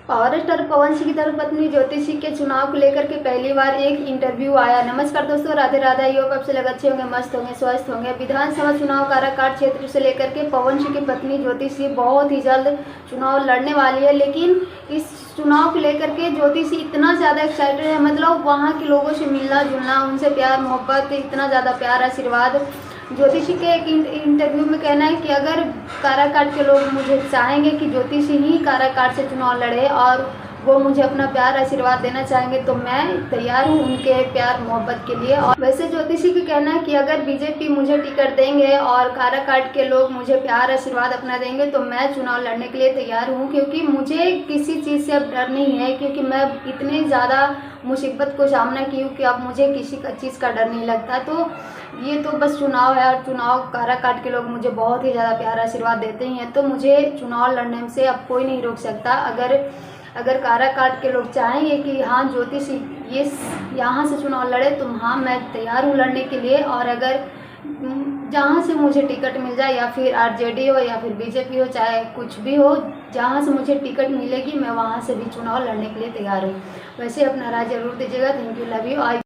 Power star Pawan Singh की धर्मपत्नी ज्योति सिंह के चुनाव को लेकर के पहली बार एक इंटरव्यू आया। नमस्कार दोस्तों, राधे राधे। योग आप से लग अच्छे होंगे, मस्त होंगे, स्वस्थ होंगे। विधानसभा चुनाव काराकाट क्षेत्र से लेकर के पवन सिंह की पत्नी ज्योति सिंह बहुत ही जल्द चुनाव लड़ने वाली है। लेकिन इस चुनाव को लेकर के ज्योति सिंह इतना ज़्यादा एक्साइटेड है, मतलब वहाँ के लोगों से मिलना जुलना, उनसे प्यार मोहब्बत, इतना ज़्यादा प्यार आशीर्वाद। ज्योति सिंह के एक इंटरव्यू में कहना है कि अगर काराकाट के लोग मुझे चाहेंगे कि ज्योति सिंह ही काराकाट से चुनाव लड़े और वो मुझे अपना प्यार आशीर्वाद देना चाहेंगे तो मैं तैयार हूँ उनके प्यार मोहब्बत के लिए। और वैसे ज्योति सिंह का कहना है कि अगर बीजेपी मुझे टिकट देंगे और काराकाट के लोग मुझे प्यार आशीर्वाद अपना देंगे तो मैं चुनाव लड़ने के लिए तैयार हूँ, क्योंकि मुझे किसी चीज़ से अब डर नहीं है, क्योंकि मैं इतनी ज़्यादा मुसीबत को सामना की हूँ कि अब मुझे किसी का चीज़ का डर नहीं लगता। तो ये तो बस चुनाव है और चुनाव काराकाट के लोग मुझे बहुत ही ज़्यादा प्यार आशीर्वाद देते ही हैं, तो मुझे चुनाव लड़ने से अब कोई नहीं रोक सकता। अगर काराकाट के लोग चाहेंगे कि हाँ ज्योति सिंह ये यहाँ से चुनाव लड़े तो हाँ मैं तैयार हूँ लड़ने के लिए। और अगर जहाँ से मुझे टिकट मिल जाए, या फिर आरजेडी हो या फिर बीजेपी हो, चाहे कुछ भी हो, जहाँ से मुझे टिकट मिलेगी मैं वहाँ से भी चुनाव लड़ने के लिए तैयार हूँ। वैसे अपना राय जरूर दीजिएगा। Thank you, love you.